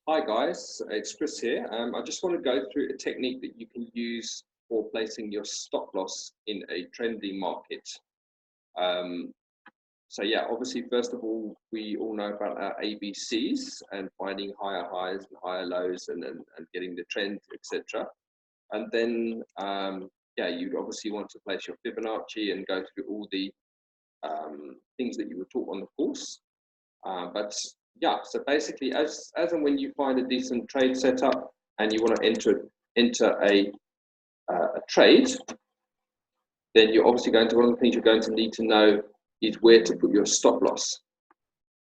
Hi guys, it's Chris here. I just want to go through a technique that you can use for placing your stop loss in a trending market. Um, so yeah, obviously, first of all, we all know about our ABCs and finding higher highs and higher lows and getting the trend, etc. And then, yeah, you'd obviously want to place your Fibonacci and go through all the things that you were taught on the course. But yeah, so basically, as and when you find a decent trade setup and you want to enter a trade, then you're obviously one of the things you're going to need to know is where to put your stop loss.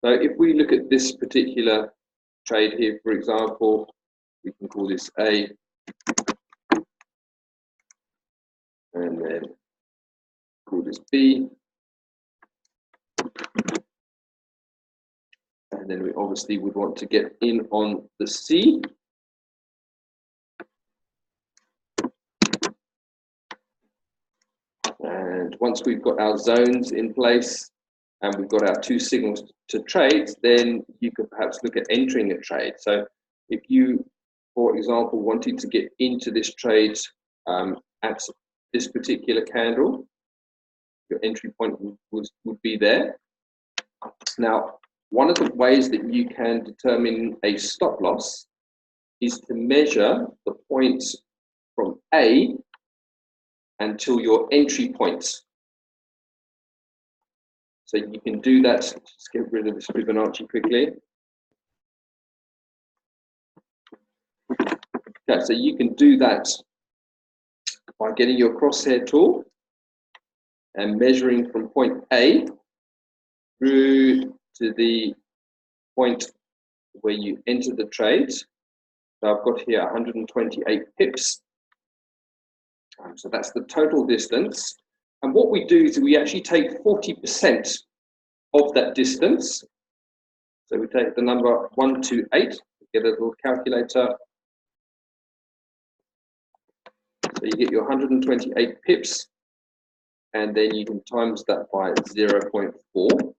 So if we look at this particular trade here, for example, we can call this A, and then call this B. And then we obviously would want to get in on the C. And once we've got our zones in place and we've got our two signals to trade, then you could perhaps look at entering a trade. So if you, for example, wanted to get into this trade at this particular candle, your entry point would be there. Now, one of the ways that you can determine a stop loss is to measure the points from A until your entry point. So you can do that. Just get rid of this Fibonacci quickly. Okay, so you can do that by getting your crosshair tool and measuring from point A through to the point where you enter the trade. So I've got here 128 pips. So that's the total distance. And what we do is we actually take 40% of that distance. So we take the number 128, get a little calculator. So you get your 128 pips, and then you can times that by 0.4.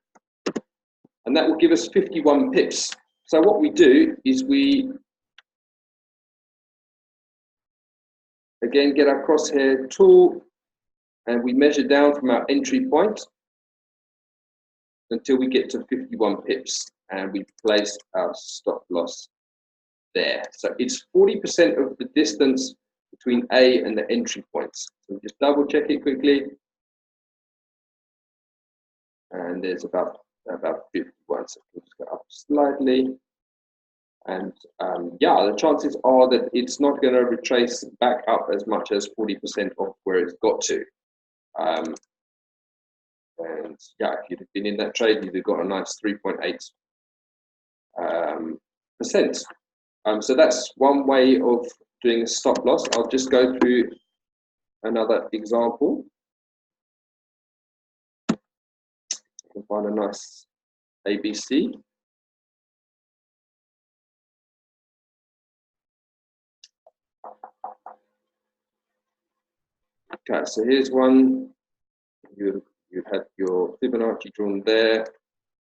And that will give us 51 pips. So what we do is we, again, get our crosshair tool, and we measure down from our entry point until we get to 51 pips, and we place our stop loss there. So it's 40% of the distance between A and the entry points. So just double check it quickly. And there's about 51, so we'll just go up slightly. And yeah, the chances are that it's not going to retrace back up as much as 40% of where it's got to. And yeah, if you'd have been in that trade, you'd have got a nice 3.8%. So that's one way of doing a stop loss. I'll just go through another example. You can find a nice ABC. Okay, so here's one. You'd have your Fibonacci drawn there.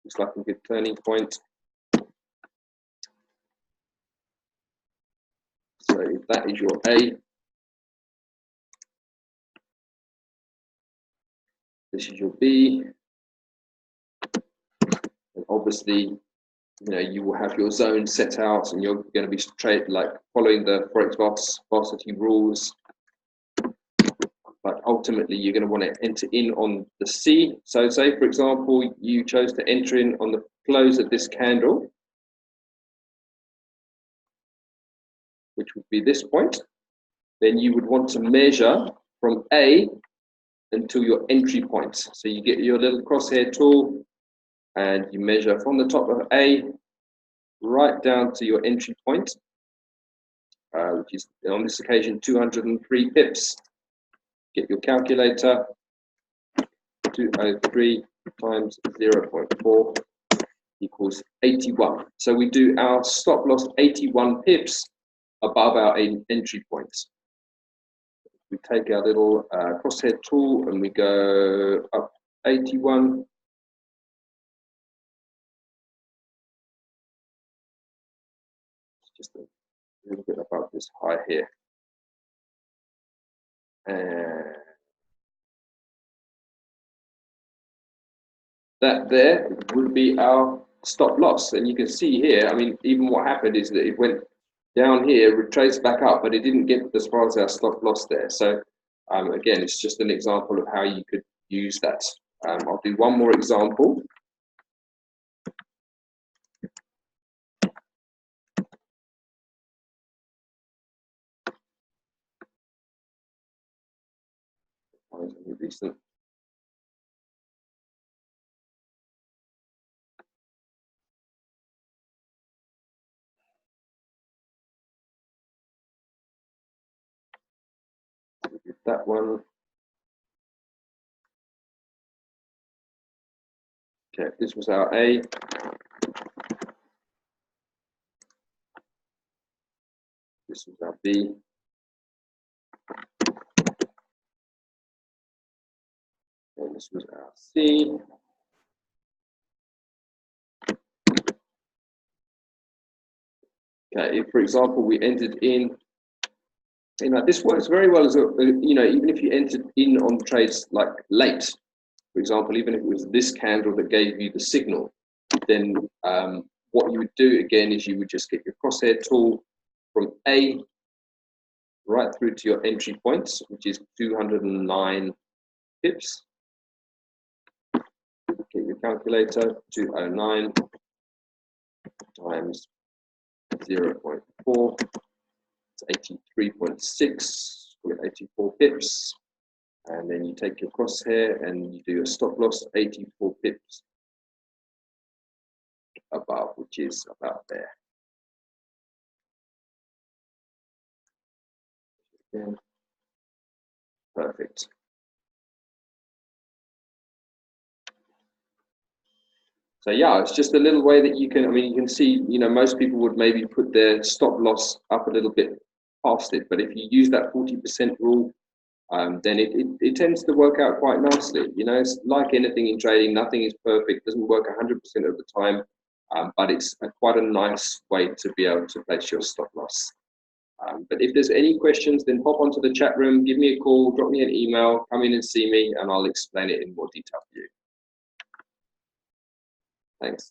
Looks like a good turning point. So if that is your A, this is your B, and obviously, you will have your zone set out, and you're going to be following the Forex varsity rules. But ultimately, you're going to want to enter in on the C. So say, for example, you chose to enter in on the close of this candle, which would be this point. Then you would want to measure from A until your entry point. So you get your little crosshair tool and you measure from the top of A right down to your entry point, which is on this occasion 203 pips. Get your calculator. 203 times 0.4 equals 81. So we do our stop loss 81 pips above our entry points. We take our little crosshair tool and we go up 81. just a little bit above this high here. And that there would be our stop loss. And you can see here, I mean, even what happened is that it went down here, retraced back up, but it didn't get as far as our stop loss there. So again, it's just an example of how you could use that. I'll do one more example. Decent. That one. Okay, this was our A. This was our B. And this was our C. Okay, if for example we entered in, this works very well as a, even if you entered in on trades like late, for example, even if it was this candle that gave you the signal, then what you would do again is you would just get your crosshair tool from A right through to your entry points, which is 209 pips. Get your calculator, 209 times 0.4, it's 83.6, call it 84 pips. And then you take your crosshair and you do your stop loss 84 pips above, which is about there. Again. Perfect. So yeah, it's just a little way that you can, you can see, most people would maybe put their stop loss up a little bit past it, but if you use that 40% rule, then it tends to work out quite nicely. It's like anything in trading, nothing is perfect, doesn't work 100% of the time, but it's quite a nice way to be able to place your stop loss. But if there's any questions, then pop onto the chat room, give me a call, drop me an email, come in and see me, and I'll explain it in more detail for you. Thanks.